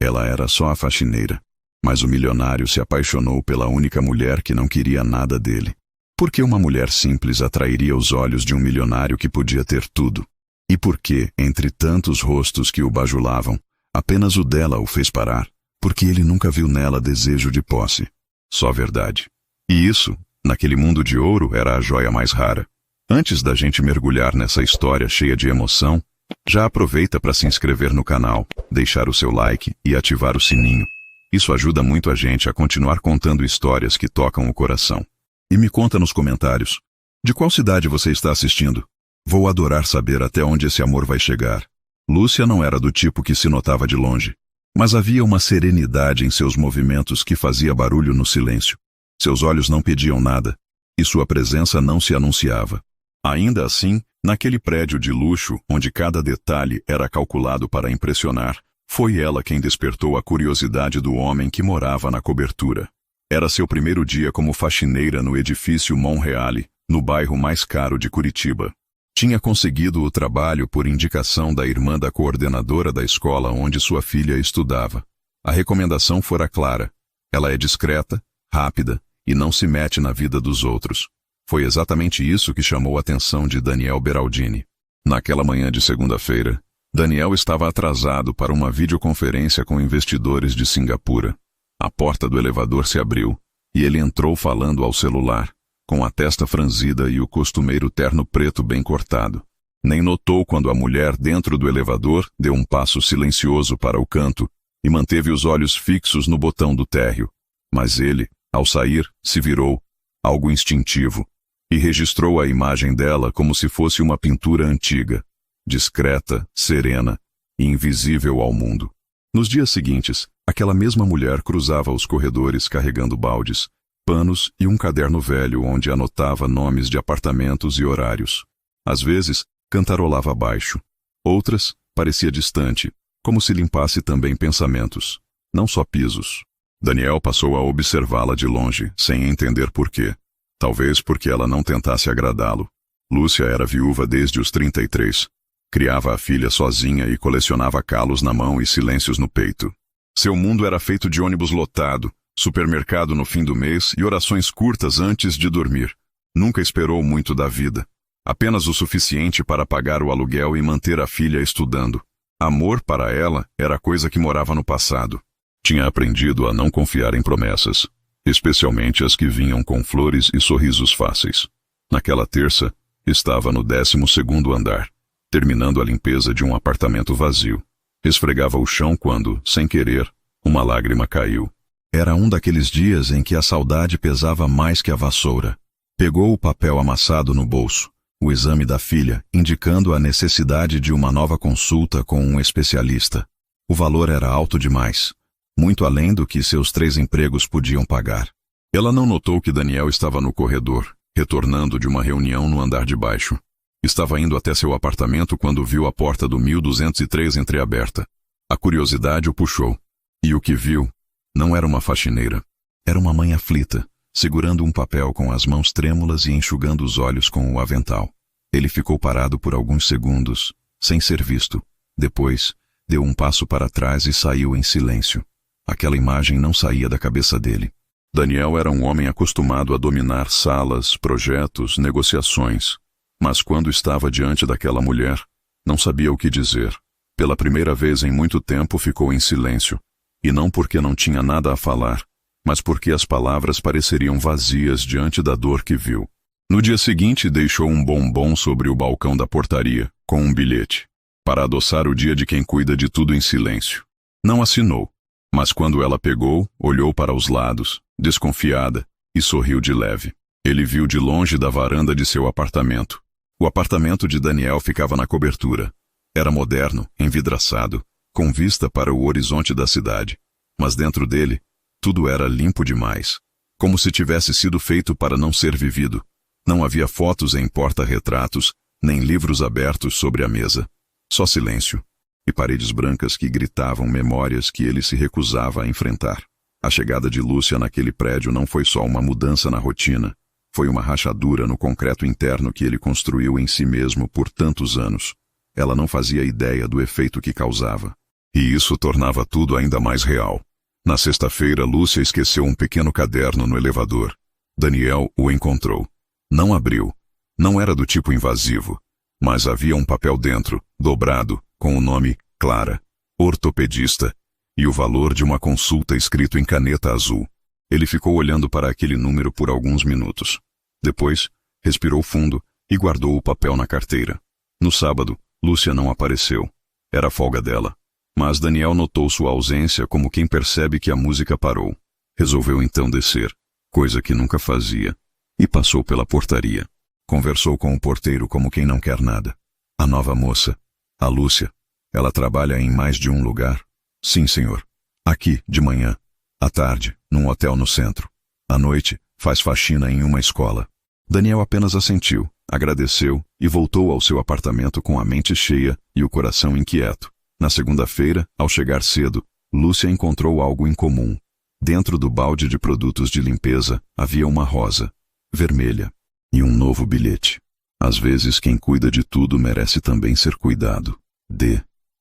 Ela era só a faxineira. Mas o milionário se apaixonou pela única mulher que não queria nada dele. Por que uma mulher simples atrairia os olhos de um milionário que podia ter tudo? E por que, entre tantos rostos que o bajulavam, apenas o dela o fez parar? Porque ele nunca viu nela desejo de posse. Só verdade. E isso, naquele mundo de ouro, era a joia mais rara. Antes da gente mergulhar nessa história cheia de emoção, já aproveita para se inscrever no canal, deixar o seu like e ativar o sininho. Isso ajuda muito a gente a continuar contando histórias que tocam o coração. E me conta nos comentários, de qual cidade você está assistindo? Vou adorar saber até onde esse amor vai chegar. Lúcia não era do tipo que se notava de longe, mas havia uma serenidade em seus movimentos que fazia barulho no silêncio. Seus olhos não pediam nada, e sua presença não se anunciava. Ainda assim, naquele prédio de luxo, onde cada detalhe era calculado para impressionar, foi ela quem despertou a curiosidade do homem que morava na cobertura. Era seu primeiro dia como faxineira no edifício Monreale, no bairro mais caro de Curitiba. Tinha conseguido o trabalho por indicação da irmã da coordenadora da escola onde sua filha estudava. A recomendação fora clara. Ela é discreta, rápida e não se mete na vida dos outros. Foi exatamente isso que chamou a atenção de Daniel Beraldini. Naquela manhã de segunda-feira, Daniel estava atrasado para uma videoconferência com investidores de Singapura. A porta do elevador se abriu e ele entrou falando ao celular, com a testa franzida e o costumeiro terno preto bem cortado. Nem notou quando a mulher dentro do elevador deu um passo silencioso para o canto e manteve os olhos fixos no botão do térreo. Mas ele, ao sair, se virou, algo instintivo, e registrou a imagem dela como se fosse uma pintura antiga, discreta, serena e invisível ao mundo. Nos dias seguintes, aquela mesma mulher cruzava os corredores carregando baldes, panos e um caderno velho onde anotava nomes de apartamentos e horários. Às vezes, cantarolava baixo. Outras, parecia distante, como se limpasse também pensamentos, não só pisos. Daniel passou a observá-la de longe, sem entender por quê. Talvez porque ela não tentasse agradá-lo. Lúcia era viúva desde os 33. Criava a filha sozinha e colecionava calos na mão e silêncios no peito. Seu mundo era feito de ônibus lotado, supermercado no fim do mês e orações curtas antes de dormir. Nunca esperou muito da vida. Apenas o suficiente para pagar o aluguel e manter a filha estudando. Amor para ela era coisa que morava no passado. Tinha aprendido a não confiar em promessas, especialmente as que vinham com flores e sorrisos fáceis. Naquela terça, estava no 12º andar, terminando a limpeza de um apartamento vazio. Esfregava o chão quando, sem querer, uma lágrima caiu. Era um daqueles dias em que a saudade pesava mais que a vassoura. Pegou o papel amassado no bolso, o exame da filha, indicando a necessidade de uma nova consulta com um especialista. O valor era alto demais, muito além do que seus 3 empregos podiam pagar. Ela não notou que Daniel estava no corredor, retornando de uma reunião no andar de baixo. Estava indo até seu apartamento quando viu a porta do 1203 entreaberta. A curiosidade o puxou. E o que viu não era uma faxineira. Era uma mãe aflita, segurando um papel com as mãos trêmulas e enxugando os olhos com o avental. Ele ficou parado por alguns segundos, sem ser visto. Depois, deu um passo para trás e saiu em silêncio. Aquela imagem não saía da cabeça dele. Daniel era um homem acostumado a dominar salas, projetos, negociações. Mas quando estava diante daquela mulher, não sabia o que dizer. Pela primeira vez em muito tempo ficou em silêncio. E não porque não tinha nada a falar, mas porque as palavras pareceriam vazias diante da dor que viu. No dia seguinte, deixou um bombom sobre o balcão da portaria, com um bilhete, para adoçar o dia de quem cuida de tudo em silêncio. Não assinou, mas quando ela pegou, olhou para os lados, desconfiada, e sorriu de leve. Ele viu de longe da varanda de seu apartamento. O apartamento de Daniel ficava na cobertura. Era moderno, envidraçado, com vista para o horizonte da cidade. Mas dentro dele, tudo era limpo demais, como se tivesse sido feito para não ser vivido. Não havia fotos em porta-retratos, nem livros abertos sobre a mesa. Só silêncio, e paredes brancas que gritavam memórias que ele se recusava a enfrentar. A chegada de Lúcia naquele prédio não foi só uma mudança na rotina, foi uma rachadura no concreto interno que ele construiu em si mesmo por tantos anos. Ela não fazia ideia do efeito que causava. E isso tornava tudo ainda mais real. Na sexta-feira, Lúcia esqueceu um pequeno caderno no elevador. Daniel o encontrou. Não abriu. Não era do tipo invasivo. Mas havia um papel dentro, dobrado, com o nome Clara, ortopedista, e o valor de uma consulta escrito em caneta azul. Ele ficou olhando para aquele número por alguns minutos. Depois, respirou fundo e guardou o papel na carteira. No sábado, Lúcia não apareceu. Era a folga dela. Mas Daniel notou sua ausência como quem percebe que a música parou. Resolveu então descer, coisa que nunca fazia, e passou pela portaria. Conversou com o porteiro como quem não quer nada. A nova moça, a Lúcia, ela trabalha em mais de um lugar? Sim, senhor. Aqui, de manhã. À tarde, num hotel no centro. À noite, faz faxina em uma escola. Daniel apenas assentiu, agradeceu e voltou ao seu apartamento com a mente cheia e o coração inquieto. Na segunda-feira, ao chegar cedo, Lúcia encontrou algo incomum. Dentro do balde de produtos de limpeza havia uma rosa, vermelha, e um novo bilhete. Às vezes quem cuida de tudo merece também ser cuidado.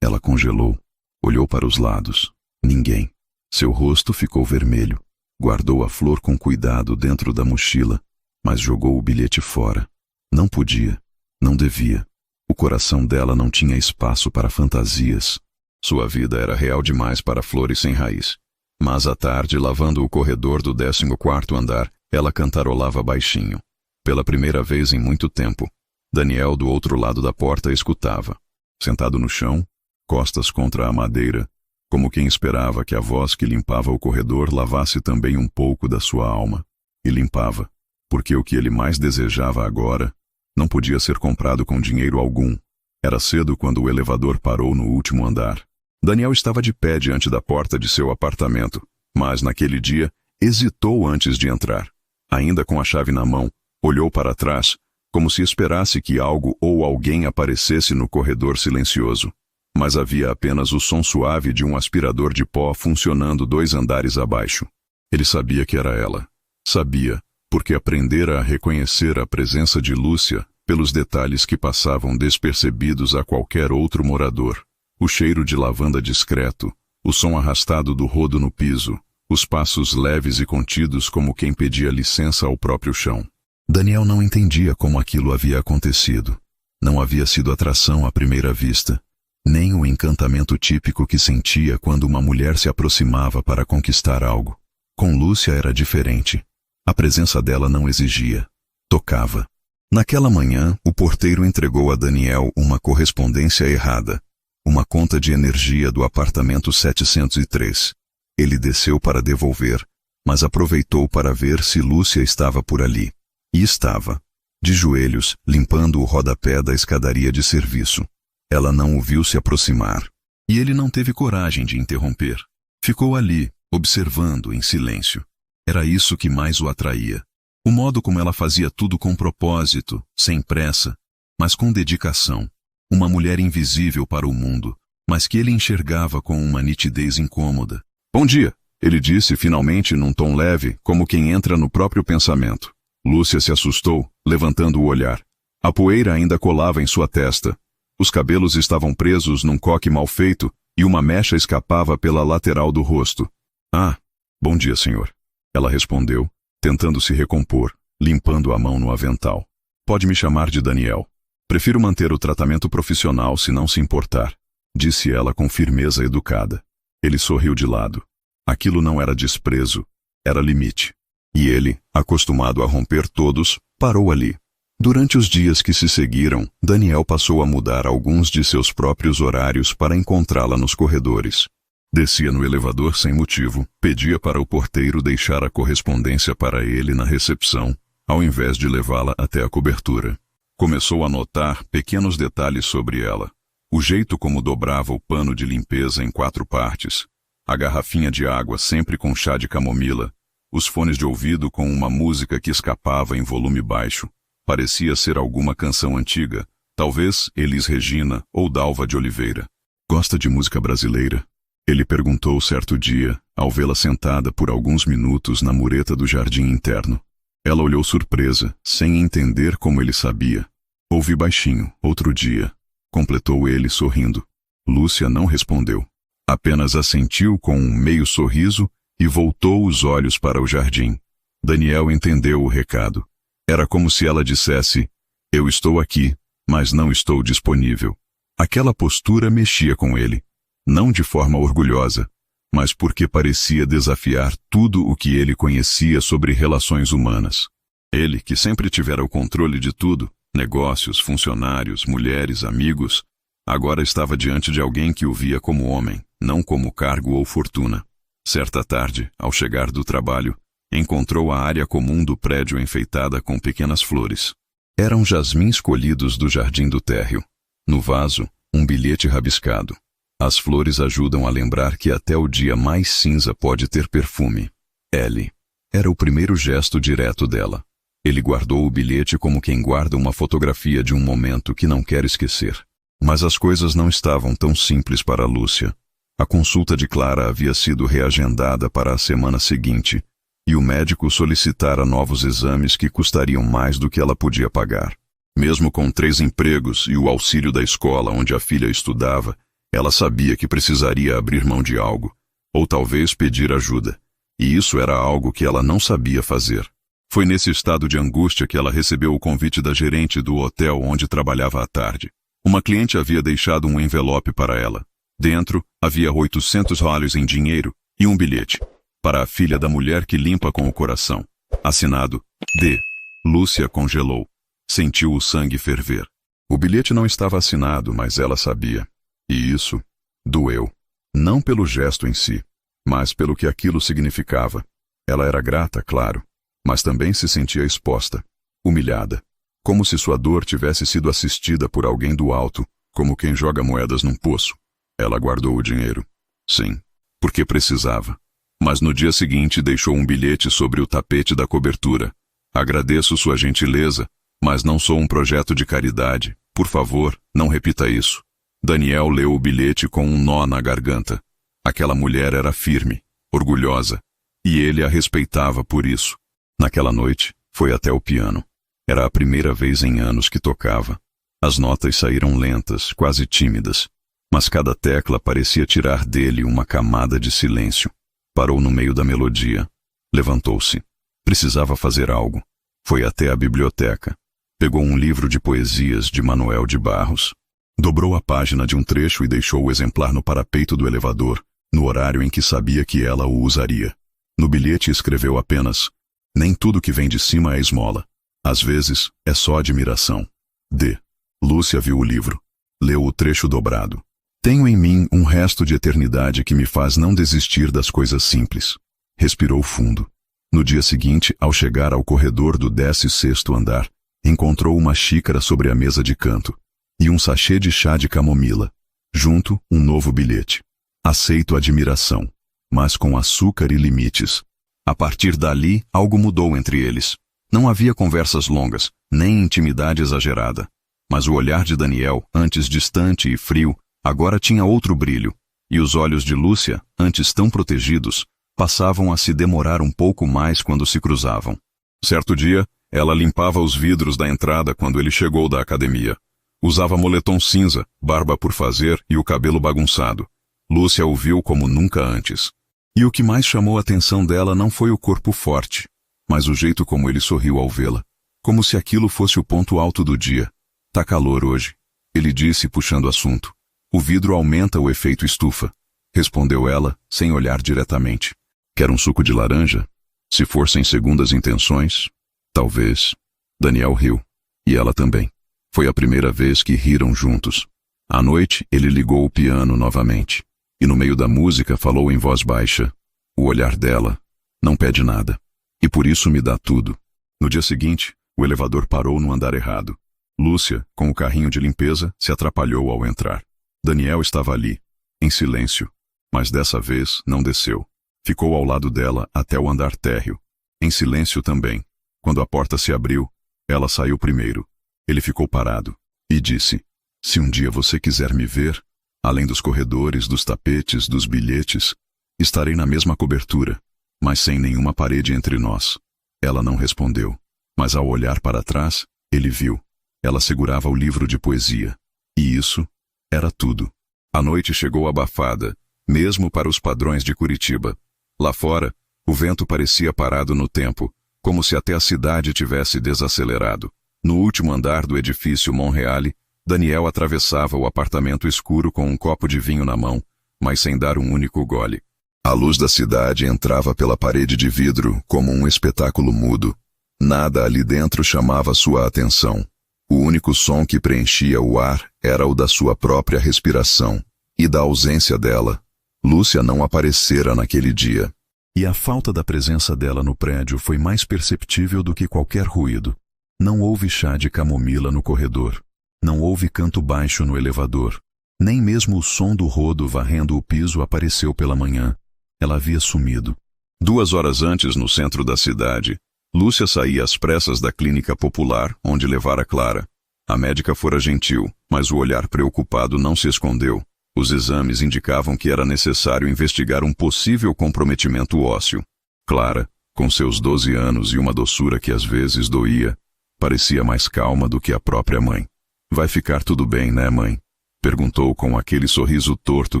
Ela congelou. Olhou para os lados. Ninguém. Seu rosto ficou vermelho. Guardou a flor com cuidado dentro da mochila, mas jogou o bilhete fora. Não podia. Não devia. O coração dela não tinha espaço para fantasias. Sua vida era real demais para flores sem raiz. Mas à tarde, lavando o corredor do 14º andar, ela cantarolava baixinho. Pela primeira vez em muito tempo, Daniel, do outro lado da porta, escutava. Sentado no chão, costas contra a madeira, como quem esperava que a voz que limpava o corredor lavasse também um pouco da sua alma. E limpava, porque o que ele mais desejava agora não podia ser comprado com dinheiro algum. Era cedo quando o elevador parou no último andar. Daniel estava de pé diante da porta de seu apartamento, mas naquele dia hesitou antes de entrar. Ainda com a chave na mão, olhou para trás, como se esperasse que algo ou alguém aparecesse no corredor silencioso. Mas havia apenas o som suave de um aspirador de pó funcionando 2 andares abaixo. Ele sabia que era ela. Sabia, porque aprendera a reconhecer a presença de Lúcia pelos detalhes que passavam despercebidos a qualquer outro morador. O cheiro de lavanda discreto, o som arrastado do rodo no piso, os passos leves e contidos como quem pedia licença ao próprio chão. Daniel não entendia como aquilo havia acontecido. Não havia sido atração à primeira vista, nem o encantamento típico que sentia quando uma mulher se aproximava para conquistar algo. Com Lúcia era diferente. A presença dela não exigia, tocava. Naquela manhã, o porteiro entregou a Daniel uma correspondência errada, uma conta de energia do apartamento 703. Ele desceu para devolver, mas aproveitou para ver se Lúcia estava por ali. E estava, de joelhos, limpando o rodapé da escadaria de serviço. Ela não o viu se aproximar, e ele não teve coragem de interromper. Ficou ali, observando em silêncio. Era isso que mais o atraía. O modo como ela fazia tudo com propósito, sem pressa, mas com dedicação. Uma mulher invisível para o mundo, mas que ele enxergava com uma nitidez incômoda. Bom dia, ele disse finalmente num tom leve, como quem entra no próprio pensamento. Lúcia se assustou, levantando o olhar. A poeira ainda colava em sua testa. Os cabelos estavam presos num coque mal feito e uma mecha escapava pela lateral do rosto. Ah, bom dia, senhor. Ela respondeu, tentando se recompor, limpando a mão no avental. Pode me chamar de Daniel. Prefiro manter o tratamento profissional se não se importar, disse ela com firmeza educada. Ele sorriu de lado. Aquilo não era desprezo, era limite. E ele, acostumado a romper todos, parou ali. Durante os dias que se seguiram, Daniel passou a mudar alguns de seus próprios horários para encontrá-la nos corredores. Descia no elevador sem motivo, pedia para o porteiro deixar a correspondência para ele na recepção, ao invés de levá-la até a cobertura. Começou a notar pequenos detalhes sobre ela. O jeito como dobrava o pano de limpeza em 4 partes, a garrafinha de água sempre com chá de camomila, os fones de ouvido com uma música que escapava em volume baixo. Parecia ser alguma canção antiga, talvez Elis Regina ou Dalva de Oliveira. Gosta de música brasileira? Ele perguntou certo dia, ao vê-la sentada por alguns minutos na mureta do jardim interno. Ela olhou surpresa, sem entender como ele sabia. Ouvi baixinho, outro dia, completou ele sorrindo. Lúcia não respondeu. Apenas assentiu com um meio sorriso e voltou os olhos para o jardim. Daniel entendeu o recado. Era como se ela dissesse: eu estou aqui, mas não estou disponível. Aquela postura mexia com ele, não de forma orgulhosa, mas porque parecia desafiar tudo o que ele conhecia sobre relações humanas. Ele, que sempre tivera o controle de tudo, negócios, funcionários, mulheres, amigos, agora estava diante de alguém que o via como homem, não como cargo ou fortuna. Certa tarde, ao chegar do trabalho, encontrou a área comum do prédio enfeitada com pequenas flores. Eram jasmins colhidos do jardim do térreo. No vaso, um bilhete rabiscado. As flores ajudam a lembrar que até o dia mais cinza pode ter perfume. L. Era o primeiro gesto direto dela. Ele guardou o bilhete como quem guarda uma fotografia de um momento que não quer esquecer. Mas as coisas não estavam tão simples para Lúcia. A consulta de Clara havia sido reagendada para a semana seguinte, e o médico solicitara novos exames que custariam mais do que ela podia pagar. Mesmo com 3 empregos e o auxílio da escola onde a filha estudava, ela sabia que precisaria abrir mão de algo, ou talvez pedir ajuda, e isso era algo que ela não sabia fazer. Foi nesse estado de angústia que ela recebeu o convite da gerente do hotel onde trabalhava à tarde. Uma cliente havia deixado um envelope para ela. Dentro, havia $800 em dinheiro e um bilhete. Para a filha da mulher que limpa com o coração. Assinado D. Lúcia congelou. Sentiu o sangue ferver. O bilhete não estava assinado, mas ela sabia. E isso doeu. Não pelo gesto em si, mas pelo que aquilo significava. Ela era grata, claro, mas também se sentia exposta, humilhada. Como se sua dor tivesse sido assistida por alguém do alto, como quem joga moedas num poço. Ela guardou o dinheiro. Sim, porque precisava. Mas no dia seguinte deixou um bilhete sobre o tapete da cobertura. Agradeço sua gentileza, mas não sou um projeto de caridade. Por favor, não repita isso. Daniel leu o bilhete com um nó na garganta. Aquela mulher era firme, orgulhosa, e ele a respeitava por isso. Naquela noite, foi até o piano. Era a primeira vez em anos que tocava. As notas saíram lentas, quase tímidas, mas cada tecla parecia tirar dele uma camada de silêncio. Parou no meio da melodia. Levantou-se. Precisava fazer algo. Foi até a biblioteca. Pegou um livro de poesias de Manuel de Barros. Dobrou a página de um trecho e deixou o exemplar no parapeito do elevador, no horário em que sabia que ela o usaria. No bilhete escreveu apenas: nem tudo que vem de cima é esmola. Às vezes, é só admiração. D. Lúcia viu o livro. Leu o trecho dobrado. Tenho em mim um resto de eternidade que me faz não desistir das coisas simples. Respirou fundo. No dia seguinte, ao chegar ao corredor do 16º andar, encontrou uma xícara sobre a mesa de canto e um sachê de chá de camomila. Junto, um novo bilhete. Aceito admiração, mas com açúcar e limites. A partir dali, algo mudou entre eles. Não havia conversas longas, nem intimidade exagerada. Mas o olhar de Daniel, antes distante e frio, agora tinha outro brilho, e os olhos de Lúcia, antes tão protegidos, passavam a se demorar um pouco mais quando se cruzavam. Certo dia, ela limpava os vidros da entrada quando ele chegou da academia. Usava moletom cinza, barba por fazer e o cabelo bagunçado. Lúcia o viu como nunca antes. E o que mais chamou a atenção dela não foi o corpo forte, mas o jeito como ele sorriu ao vê-la, como se aquilo fosse o ponto alto do dia. Tá calor hoje, ele disse puxando o assunto. O vidro aumenta o efeito estufa, respondeu ela, sem olhar diretamente. Quer um suco de laranja? Se for sem segundas intenções, talvez. Daniel riu, e ela também. Foi a primeira vez que riram juntos. À noite, ele ligou o piano novamente, e no meio da música falou em voz baixa. O olhar dela não pede nada, e por isso me dá tudo. No dia seguinte, o elevador parou no andar errado. Lúcia, com o carrinho de limpeza, se atrapalhou ao entrar. Daniel estava ali, em silêncio, mas dessa vez não desceu. Ficou ao lado dela até o andar térreo, em silêncio também. Quando a porta se abriu, ela saiu primeiro. Ele ficou parado e disse: se um dia você quiser me ver, além dos corredores, dos tapetes, dos bilhetes, estarei na mesma cobertura, mas sem nenhuma parede entre nós. Ela não respondeu, mas ao olhar para trás, ele viu. Ela segurava o livro de poesia. E isso era tudo. A noite chegou abafada, mesmo para os padrões de Curitiba. Lá fora, o vento parecia parado no tempo, como se até a cidade tivesse desacelerado. No último andar do edifício Monreale, Daniel atravessava o apartamento escuro com um copo de vinho na mão, mas sem dar um único gole. A luz da cidade entrava pela parede de vidro como um espetáculo mudo. Nada ali dentro chamava sua atenção. O único som que preenchia o ar era o da sua própria respiração e da ausência dela. Lúcia não aparecera naquele dia. E a falta da presença dela no prédio foi mais perceptível do que qualquer ruído. Não houve chá de camomila no corredor. Não houve canto baixo no elevador. Nem mesmo o som do rodo varrendo o piso apareceu pela manhã. Ela havia sumido. 2 horas antes, no centro da cidade, Lúcia saía às pressas da clínica popular, onde levara Clara. A médica fora gentil, mas o olhar preocupado não se escondeu. Os exames indicavam que era necessário investigar um possível comprometimento ósseo. Clara, com seus 12 anos e uma doçura que às vezes doía, parecia mais calma do que a própria mãe. "Vai ficar tudo bem, né, mãe?" perguntou com aquele sorriso torto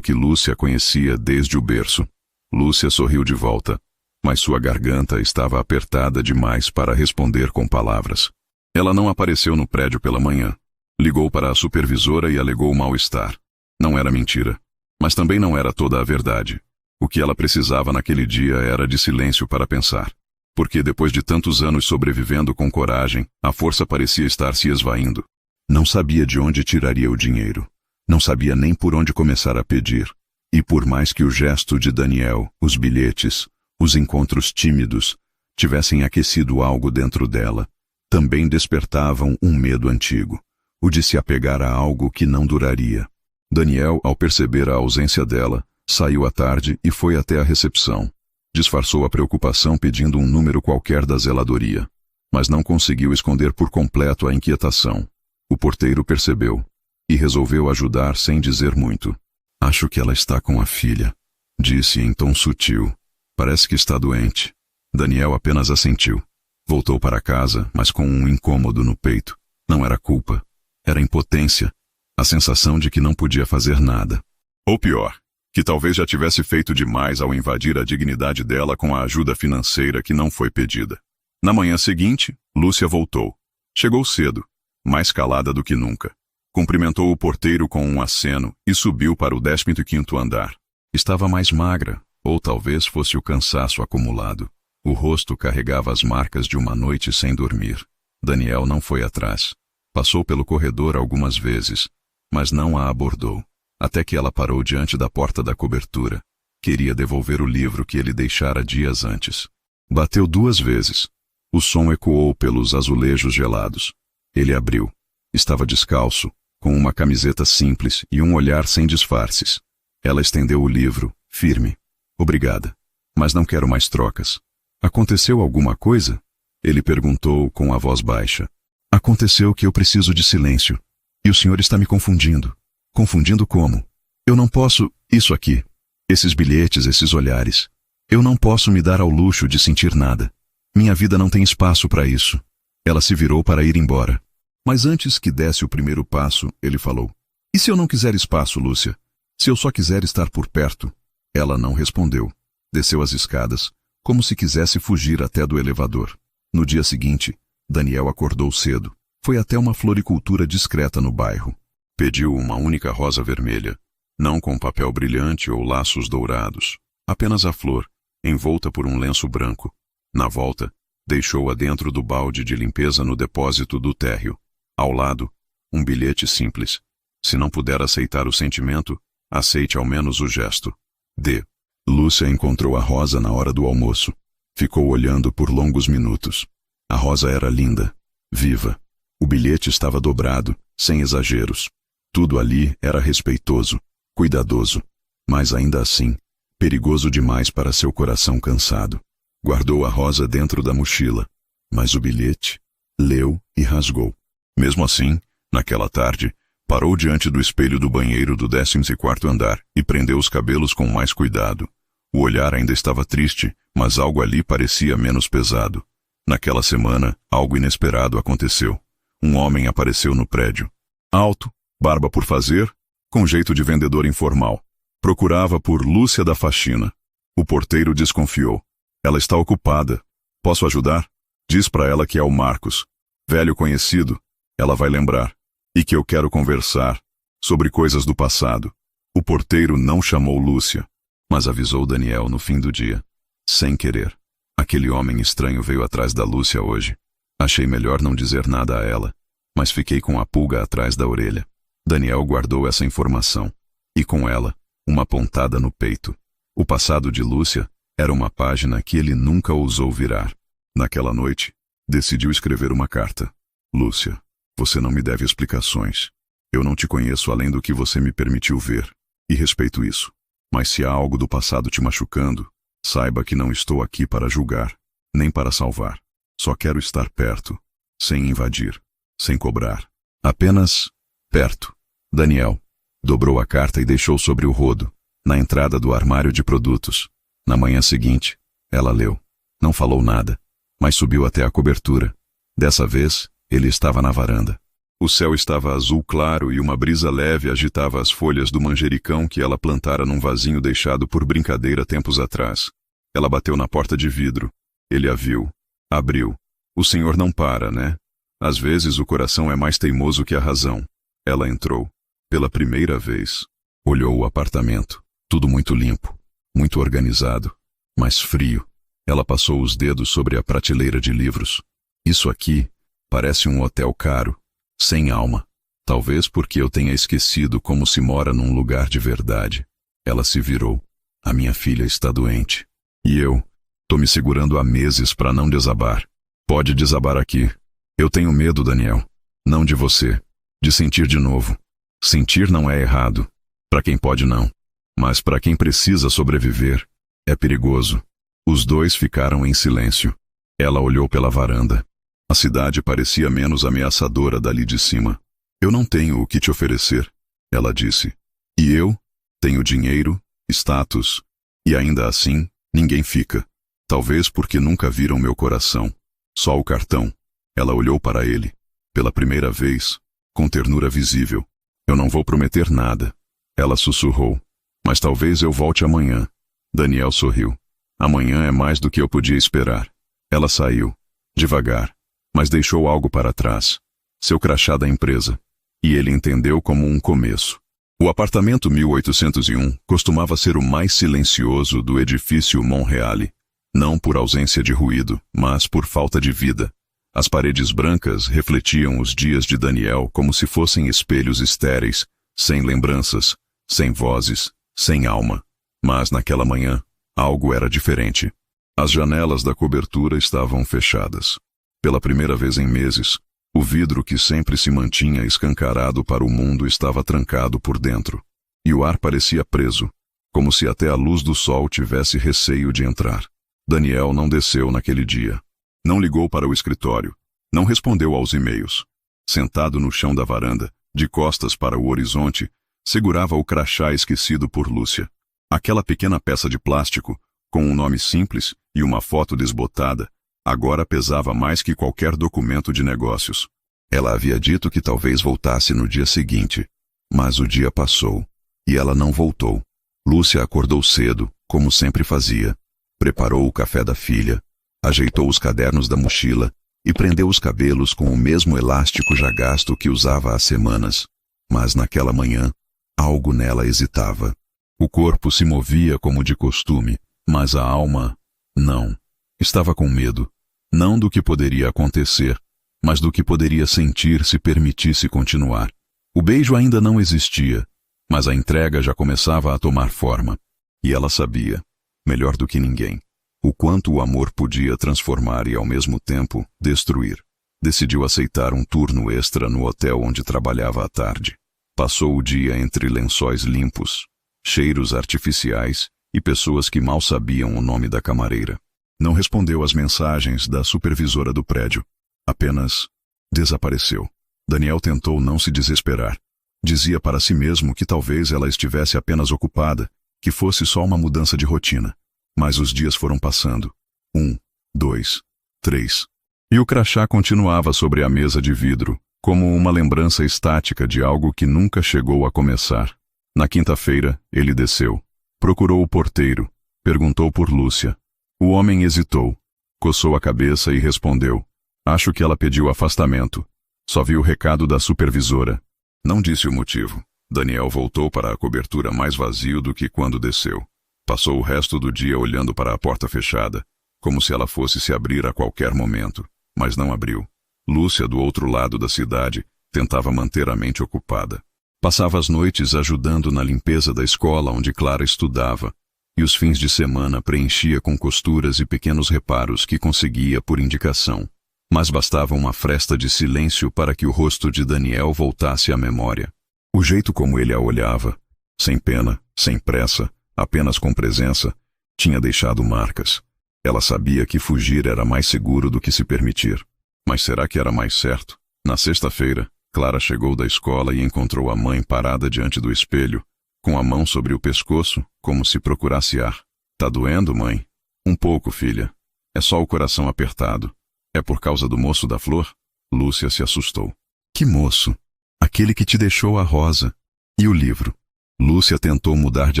que Lúcia conhecia desde o berço. Lúcia sorriu de volta, mas sua garganta estava apertada demais para responder com palavras. Ela não apareceu no prédio pela manhã. Ligou para a supervisora e alegou mal-estar. Não era mentira, mas também não era toda a verdade. O que ela precisava naquele dia era de silêncio para pensar. Porque depois de tantos anos sobrevivendo com coragem, a força parecia estar se esvaindo. Não sabia de onde tiraria o dinheiro. Não sabia nem por onde começar a pedir. E por mais que o gesto de Daniel, os bilhetes, os encontros tímidos, tivessem aquecido algo dentro dela, também despertavam um medo antigo, o de se apegar a algo que não duraria. Daniel, ao perceber a ausência dela, saiu à tarde e foi até a recepção. Disfarçou a preocupação pedindo um número qualquer da zeladoria, mas não conseguiu esconder por completo a inquietação. O porteiro percebeu e resolveu ajudar sem dizer muito. "Acho que ela está com a filha", disse em tom sutil. "Parece que está doente." Daniel apenas assentiu. Voltou para casa, mas com um incômodo no peito. Não era culpa. Era impotência. A sensação de que não podia fazer nada. Ou pior, que talvez já tivesse feito demais ao invadir a dignidade dela com a ajuda financeira que não foi pedida. Na manhã seguinte, Lúcia voltou. Chegou cedo, mais calada do que nunca. Cumprimentou o porteiro com um aceno e subiu para o 15º andar. Estava mais magra, ou talvez fosse o cansaço acumulado. O rosto carregava as marcas de uma noite sem dormir. Daniel não foi atrás. Passou pelo corredor algumas vezes, mas não a abordou, até que ela parou diante da porta da cobertura. Queria devolver o livro que ele deixara dias antes. Bateu 2 vezes. O som ecoou pelos azulejos gelados. Ele abriu. Estava descalço, com uma camiseta simples e um olhar sem disfarces. Ela estendeu o livro, firme. "Obrigada, mas não quero mais trocas." "Aconteceu alguma coisa?" Ele perguntou com a voz baixa. "Aconteceu que eu preciso de silêncio. E o senhor está me confundindo." "Confundindo como?" "Eu não posso... Isso aqui. Esses bilhetes, esses olhares. Eu não posso me dar ao luxo de sentir nada. Minha vida não tem espaço para isso." Ela se virou para ir embora. Mas antes que desse o primeiro passo, ele falou. "E se eu não quiser espaço, Lúcia? Se eu só quiser estar por perto?" Ela não respondeu. Desceu as escadas, como se quisesse fugir até do elevador. No dia seguinte, Daniel acordou cedo. Foi até uma floricultura discreta no bairro. Pediu uma única rosa vermelha, não com papel brilhante ou laços dourados. Apenas a flor, envolta por um lenço branco. Na volta, deixou-a dentro do balde de limpeza no depósito do térreo. Ao lado, um bilhete simples. Se não puder aceitar o sentimento, aceite ao menos o gesto. D. Lúcia encontrou a rosa na hora do almoço. Ficou olhando por longos minutos. A rosa era linda, viva. O bilhete estava dobrado, sem exageros. Tudo ali era respeitoso, cuidadoso, mas ainda assim, perigoso demais para seu coração cansado. Guardou a rosa dentro da mochila, mas o bilhete, leu e rasgou. Mesmo assim, naquela tarde, parou diante do espelho do banheiro do 14º andar e prendeu os cabelos com mais cuidado. O olhar ainda estava triste, mas algo ali parecia menos pesado. Naquela semana, algo inesperado aconteceu. Um homem apareceu no prédio. Alto, barba por fazer, com jeito de vendedor informal. Procurava por Lúcia da faxina. O porteiro desconfiou. Ela está ocupada. Posso ajudar? Diz para ela que é o Marcos. Velho conhecido. Ela vai lembrar. E que eu quero conversar sobre coisas do passado. O porteiro não chamou Lúcia, mas avisou Daniel no fim do dia. Sem querer. Aquele homem estranho veio atrás da Lúcia hoje. Achei melhor não dizer nada a ela, mas fiquei com a pulga atrás da orelha. Daniel guardou essa informação. E com ela, uma pontada no peito. O passado de Lúcia era uma página que ele nunca ousou virar. Naquela noite, decidiu escrever uma carta. Lúcia, você não me deve explicações. Eu não te conheço além do que você me permitiu ver. E respeito isso. Mas se há algo do passado te machucando, saiba que não estou aqui para julgar, nem para salvar. Só quero estar perto, sem invadir, sem cobrar. Apenas perto. Daniel dobrou a carta e deixou sobre o rodo, na entrada do armário de produtos. Na manhã seguinte, ela leu. Não falou nada, mas subiu até a cobertura. Dessa vez, ele estava na varanda. O céu estava azul claro e uma brisa leve agitava as folhas do manjericão que ela plantara num vasinho deixado por brincadeira tempos atrás. Ela bateu na porta de vidro. Ele a viu. Abriu. O senhor não para, né? Às vezes o coração é mais teimoso que a razão. Ela entrou. Pela primeira vez. Olhou o apartamento. Tudo muito limpo. Muito organizado. Mas frio. Ela passou os dedos sobre a prateleira de livros. Isso aqui parece um hotel caro. Sem alma. Talvez porque eu tenha esquecido como se mora num lugar de verdade. Ela se virou. A minha filha está doente. E eu tô me segurando há meses para não desabar. Pode desabar aqui. Eu tenho medo, Daniel. Não de você. De sentir de novo. Sentir não é errado. Para quem pode, não. Mas para quem precisa sobreviver, é perigoso. Os dois ficaram em silêncio. Ela olhou pela varanda. A cidade parecia menos ameaçadora dali de cima. Eu não tenho o que te oferecer, ela disse. E eu tenho dinheiro, status, e ainda assim, ninguém fica. Talvez porque nunca viram meu coração. Só o cartão. Ela olhou para ele, pela primeira vez, com ternura visível. Eu não vou prometer nada. Ela sussurrou. Mas talvez eu volte amanhã. Daniel sorriu. Amanhã é mais do que eu podia esperar. Ela saiu, devagar. Mas deixou algo para trás. Seu crachá da empresa. E ele entendeu como um começo. O apartamento 1801 costumava ser o mais silencioso do edifício Monreale. Não por ausência de ruído, mas por falta de vida. As paredes brancas refletiam os dias de Daniel como se fossem espelhos estéreis, sem lembranças, sem vozes, sem alma. Mas naquela manhã, algo era diferente. As janelas da cobertura estavam fechadas. Pela primeira vez em meses, o vidro que sempre se mantinha escancarado para o mundo estava trancado por dentro. E o ar parecia preso, como se até a luz do sol tivesse receio de entrar. Daniel não desceu naquele dia. Não ligou para o escritório. Não respondeu aos e-mails. Sentado no chão da varanda, de costas para o horizonte, segurava o crachá esquecido por Lúcia. Aquela pequena peça de plástico, com um nome simples e uma foto desbotada, agora pesava mais que qualquer documento de negócios. Ela havia dito que talvez voltasse no dia seguinte, mas o dia passou, e ela não voltou. Lúcia acordou cedo, como sempre fazia. Preparou o café da filha, ajeitou os cadernos da mochila e prendeu os cabelos com o mesmo elástico já gasto que usava há semanas. Mas naquela manhã, algo nela hesitava. O corpo se movia como de costume, mas a alma, não. Estava com medo. Não do que poderia acontecer, mas do que poderia sentir se permitisse continuar. O beijo ainda não existia, mas a entrega já começava a tomar forma. E ela sabia, melhor do que ninguém, o quanto o amor podia transformar e, ao mesmo tempo, destruir. Decidiu aceitar um turno extra no hotel onde trabalhava à tarde. Passou o dia entre lençóis limpos, cheiros artificiais e pessoas que mal sabiam o nome da camareira. Não respondeu às mensagens da supervisora do prédio. Apenas desapareceu. Daniel tentou não se desesperar. Dizia para si mesmo que talvez ela estivesse apenas ocupada, que fosse só uma mudança de rotina. Mas os dias foram passando. 1, 2, 3. E o crachá continuava sobre a mesa de vidro, como uma lembrança estática de algo que nunca chegou a começar. Na quinta-feira, ele desceu. Procurou o porteiro. Perguntou por Lúcia. O homem hesitou. Coçou a cabeça e respondeu. Acho que ela pediu afastamento. Só vi o recado da supervisora. Não disse o motivo. Daniel voltou para a cobertura mais vazio do que quando desceu. Passou o resto do dia olhando para a porta fechada, como se ela fosse se abrir a qualquer momento, mas não abriu. Lúcia, do outro lado da cidade, tentava manter a mente ocupada. Passava as noites ajudando na limpeza da escola onde Clara estudava, e os fins de semana preenchia com costuras e pequenos reparos que conseguia por indicação. Mas bastava uma fresta de silêncio para que o rosto de Daniel voltasse à memória. O jeito como ele a olhava, sem pena, sem pressa, apenas com presença, tinha deixado marcas. Ela sabia que fugir era mais seguro do que se permitir. Mas será que era mais certo? Na sexta-feira, Clara chegou da escola e encontrou a mãe parada diante do espelho, com a mão sobre o pescoço, como se procurasse ar. Tá doendo, mãe? Um pouco, filha. É só o coração apertado. É por causa do moço da flor? Lúcia se assustou. Que moço? Aquele que te deixou a rosa. E o livro? Lúcia tentou mudar de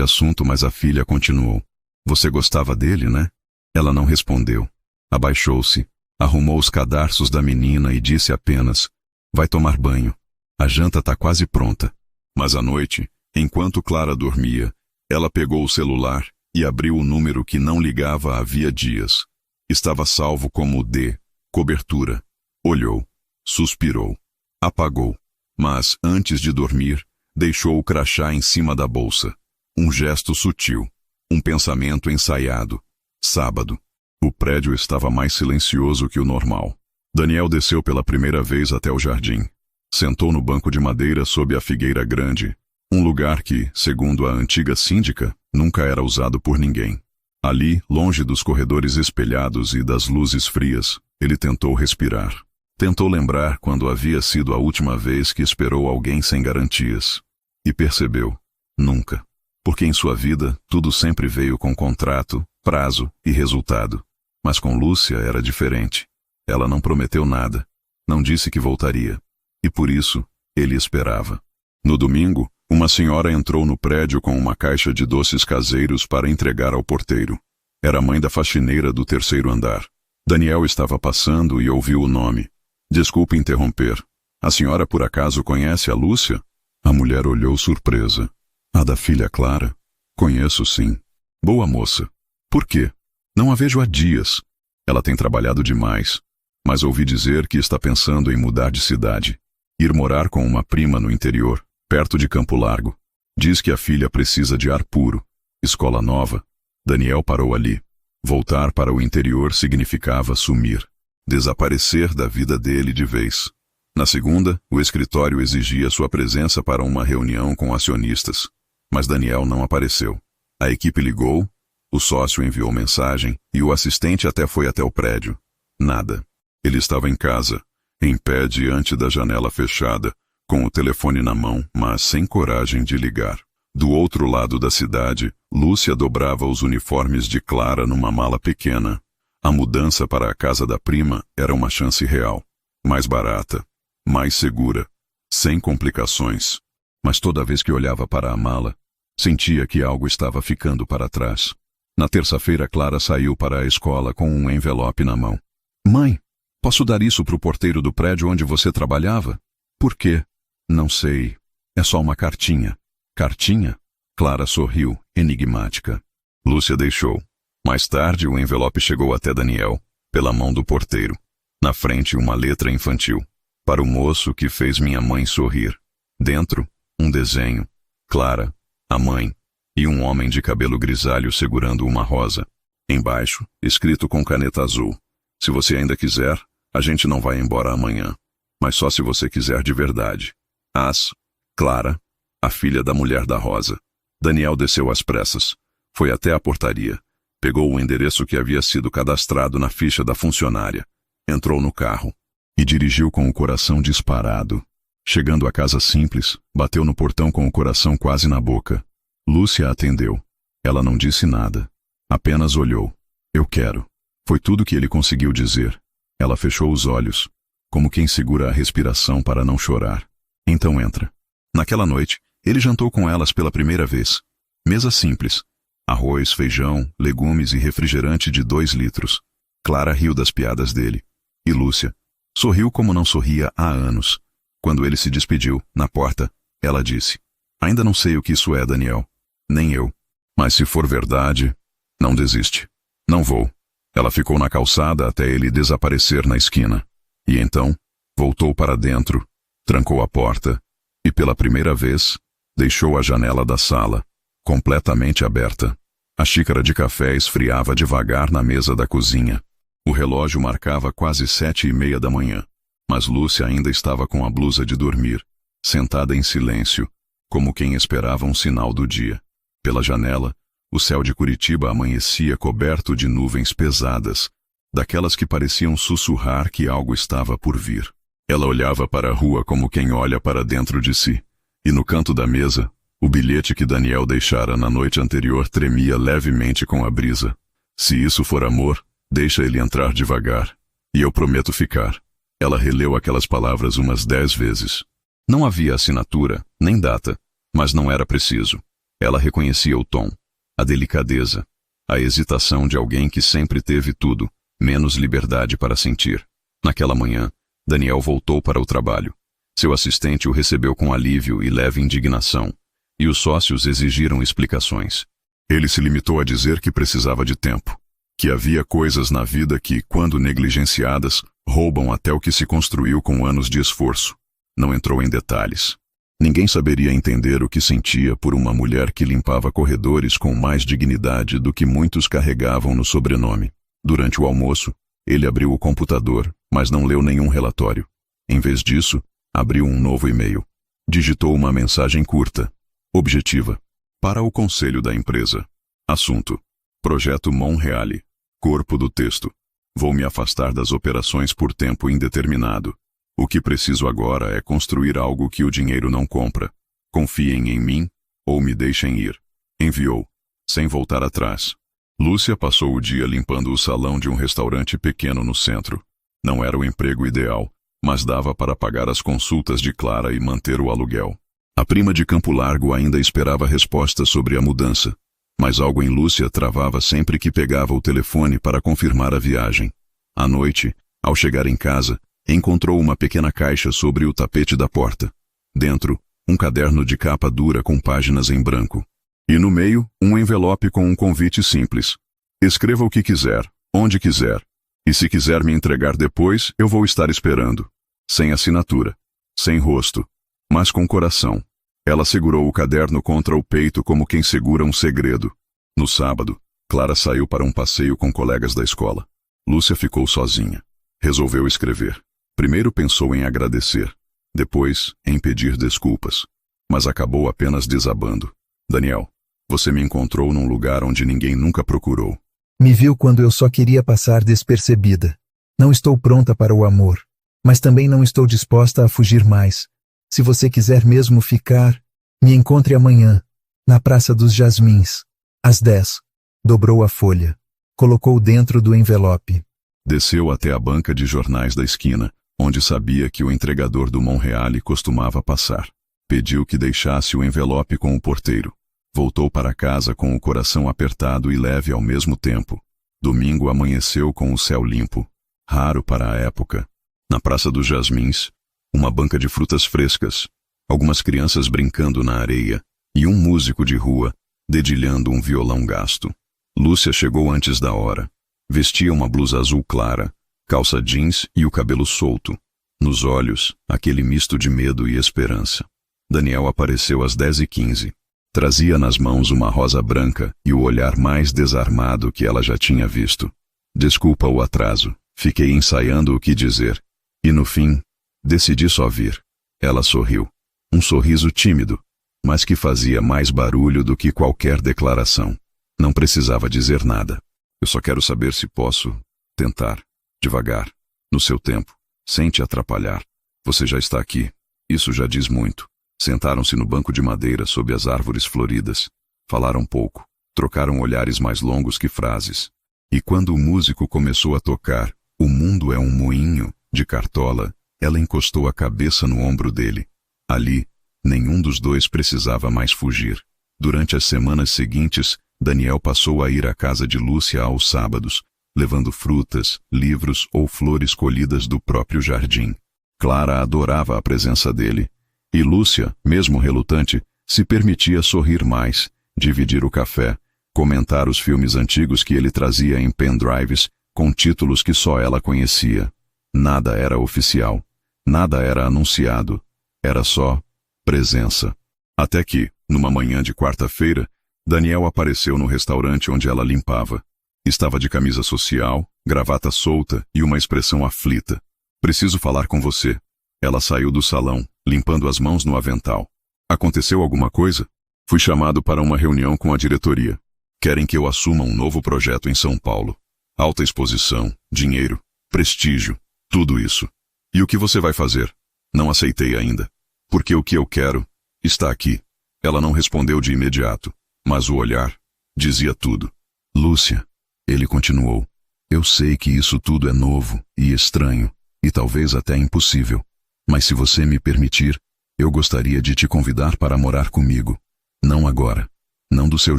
assunto, mas a filha continuou. Você gostava dele, né? Ela não respondeu. Abaixou-se, arrumou os cadarços da menina e disse apenas: vai tomar banho. A janta tá quase pronta. Mas à noite, enquanto Clara dormia, ela pegou o celular e abriu o número que não ligava havia dias. Estava salvo como D, cobertura. Olhou, suspirou, apagou. Mas, antes de dormir, deixou o crachá em cima da bolsa. Um gesto sutil, um pensamento ensaiado. Sábado. O prédio estava mais silencioso que o normal. Daniel desceu pela primeira vez até o jardim. Sentou no banco de madeira sob a figueira grande, um lugar que, segundo a antiga síndica, nunca era usado por ninguém. Ali, longe dos corredores espelhados e das luzes frias, ele tentou respirar. Tentou lembrar quando havia sido a última vez que esperou alguém sem garantias. E percebeu. Nunca. Porque em sua vida, tudo sempre veio com contrato, prazo e resultado. Mas com Lúcia era diferente. Ela não prometeu nada. Não disse que voltaria. E por isso, ele esperava. No domingo, uma senhora entrou no prédio com uma caixa de doces caseiros para entregar ao porteiro. Era a mãe da faxineira do terceiro andar. Daniel estava passando e ouviu o nome. Desculpe interromper. A senhora por acaso conhece a Lúcia? A mulher olhou surpresa. A da filha Clara? Conheço sim. Boa moça. Por quê? Não a vejo há dias. Ela tem trabalhado demais. Mas ouvi dizer que está pensando em mudar de cidade. Ir morar com uma prima no interior, perto de Campo Largo. Diz que a filha precisa de ar puro. Escola nova. Daniel parou ali. Voltar para o interior significava sumir. Desaparecer da vida dele de vez. Na segunda, o escritório exigia sua presença para uma reunião com acionistas. Mas Daniel não apareceu. A equipe ligou, o sócio enviou mensagem e o assistente até foi até o prédio. Nada. Ele estava em casa, em pé diante da janela fechada, com o telefone na mão, mas sem coragem de ligar. Do outro lado da cidade, Lúcia dobrava os uniformes de Clara numa mala pequena. A mudança para a casa da prima era uma chance real. Mais barata, mais segura, sem complicações. Mas toda vez que olhava para a mala, sentia que algo estava ficando para trás. Na terça-feira, Clara saiu para a escola com um envelope na mão. Mãe, posso dar isso para o porteiro do prédio onde você trabalhava? Por quê? Não sei. É só uma cartinha. Cartinha? Clara sorriu, enigmática. Lúcia deixou. Mais tarde, o envelope chegou até Daniel, pela mão do porteiro. Na frente, uma letra infantil. Para o moço que fez minha mãe sorrir. Dentro, um desenho. Clara, a mãe, e um homem de cabelo grisalho segurando uma rosa. Embaixo, escrito com caneta azul. Se você ainda quiser, a gente não vai embora amanhã. Mas só se você quiser de verdade. As, Clara, a filha da mulher da rosa. Daniel desceu às pressas. Foi até a portaria. Pegou o endereço que havia sido cadastrado na ficha da funcionária. Entrou no carro. E dirigiu com o coração disparado. Chegando à casa simples, bateu no portão com o coração quase na boca. Lúcia atendeu. Ela não disse nada. Apenas olhou. Eu quero. Foi tudo que ele conseguiu dizer. Ela fechou os olhos, como quem segura a respiração para não chorar. Então entra. Naquela noite, Ele jantou com elas pela primeira vez. Mesa simples. Arroz, feijão, legumes e refrigerante de 2 litros. Clara riu das piadas dele. E Lúcia sorriu como não sorria há anos. Quando ele se despediu, na porta, ela disse: "Ainda não sei o que isso é, Daniel. Nem eu. Mas se for verdade, não desiste. Não vou." Ela ficou na calçada até ele desaparecer na esquina. E então, voltou para dentro, trancou a porta e, pela primeira vez, deixou a janela da sala completamente aberta. A xícara de café esfriava devagar na mesa da cozinha. O relógio marcava quase 7:30 da manhã, mas Lúcia ainda estava com a blusa de dormir, sentada em silêncio, como quem esperava um sinal do dia. Pela janela, o céu de Curitiba amanhecia coberto de nuvens pesadas, daquelas que pareciam sussurrar que algo estava por vir. Ela olhava para a rua como quem olha para dentro de si, e no canto da mesa, o bilhete que Daniel deixara na noite anterior tremia levemente com a brisa. "Se isso for amor, deixa ele entrar devagar, e eu prometo ficar." Ela releu aquelas palavras umas 10 vezes. Não havia assinatura, nem data, mas não era preciso. Ela reconhecia o tom, a delicadeza, a hesitação de alguém que sempre teve tudo, menos liberdade para sentir. Naquela manhã, Daniel voltou para o trabalho. Seu assistente o recebeu com alívio e leve indignação, e os sócios exigiram explicações. Ele se limitou a dizer que precisava de tempo, que havia coisas na vida que, quando negligenciadas, roubam até o que se construiu com anos de esforço. Não entrou em detalhes. Ninguém saberia entender o que sentia por uma mulher que limpava corredores com mais dignidade do que muitos carregavam no sobrenome. Durante o almoço, ele abriu o computador, mas não leu nenhum relatório. Em vez disso, abriu um novo e-mail. Digitou uma mensagem curta, objetiva. Para o conselho da empresa. Assunto: Projeto Monreale. Corpo do texto: vou me afastar das operações por tempo indeterminado. O que preciso agora é construir algo que o dinheiro não compra. Confiem em mim, ou me deixem ir. Enviou, sem voltar atrás. Lúcia passou o dia limpando o salão de um restaurante pequeno no centro. Não era o emprego ideal, mas dava para pagar as consultas de Clara e manter o aluguel. A prima de Campo Largo ainda esperava respostas sobre a mudança, mas algo em Lúcia travava sempre que pegava o telefone para confirmar a viagem. À noite, ao chegar em casa, encontrou uma pequena caixa sobre o tapete da porta. Dentro, um caderno de capa dura com páginas em branco. E no meio, um envelope com um convite simples. Escreva o que quiser, onde quiser. E se quiser me entregar depois, eu vou estar esperando. Sem assinatura, sem rosto, mas com coração. Ela segurou o caderno contra o peito como quem segura um segredo. No sábado, Clara saiu para um passeio com colegas da escola. Lúcia ficou sozinha. Resolveu escrever. Primeiro pensou em agradecer, depois em pedir desculpas, mas acabou apenas desabando. Daniel, você me encontrou num lugar onde ninguém nunca procurou. Me viu quando eu só queria passar despercebida. Não estou pronta para o amor, mas também não estou disposta a fugir mais. Se você quiser mesmo ficar, me encontre amanhã, na Praça dos Jasmins, às 10. Dobrou a folha, colocou dentro do envelope. Desceu até a banca de jornais da esquina, onde sabia que o entregador do Monreale costumava passar. Pediu que deixasse o envelope com o porteiro. Voltou para casa com o coração apertado e leve ao mesmo tempo. Domingo amanheceu com o céu limpo, raro para a época. Na Praça dos Jasmins, uma banca de frutas frescas, algumas crianças brincando na areia e um músico de rua dedilhando um violão gasto. Lúcia chegou antes da hora. Vestia uma blusa azul clara, calça jeans e o cabelo solto. Nos olhos, aquele misto de medo e esperança. Daniel apareceu às 10h15. Trazia nas mãos uma rosa branca e o olhar mais desarmado que ela já tinha visto. Desculpa o atraso, fiquei ensaiando o que dizer. E no fim, decidi só vir. Ela sorriu. Um sorriso tímido, mas que fazia mais barulho do que qualquer declaração. Não precisava dizer nada. Eu só quero saber se posso tentar, devagar, no seu tempo, sem te atrapalhar. Você já está aqui. Isso já diz muito. Sentaram-se no banco de madeira sob as árvores floridas. Falaram pouco. Trocaram olhares mais longos que frases. E quando o músico começou a tocar "O Mundo é um Moinho", de Cartola, ela encostou a cabeça no ombro dele. Ali, Nenhum dos dois precisava mais fugir. Durante as semanas seguintes, Daniel passou a ir à casa de Lúcia aos sábados, levando frutas, livros ou flores colhidas do próprio jardim. Clara adorava a presença dele. E Lúcia, mesmo relutante, se permitia sorrir mais, dividir o café, comentar os filmes antigos que ele trazia em pendrives com títulos que só ela conhecia. Nada era oficial. Nada era anunciado. Era só presença. Até que, numa manhã de quarta-feira, Daniel apareceu no restaurante onde ela limpava. Estava de camisa social, gravata solta e uma expressão aflita. Preciso falar com você. Ela saiu do salão, limpando as mãos no avental. Aconteceu alguma coisa? Fui chamado para uma reunião com a diretoria. Querem que eu assuma um novo projeto em São Paulo. Alta exposição, dinheiro, prestígio, tudo isso. E o que você vai fazer? Não aceitei ainda. Porque o que eu quero está aqui. Ela não respondeu de imediato, mas o olhar dizia tudo. Lúcia, ele continuou. Eu sei que isso tudo é novo e estranho, e talvez até impossível. Mas se você me permitir, eu gostaria de te convidar para morar comigo. Não agora, não do seu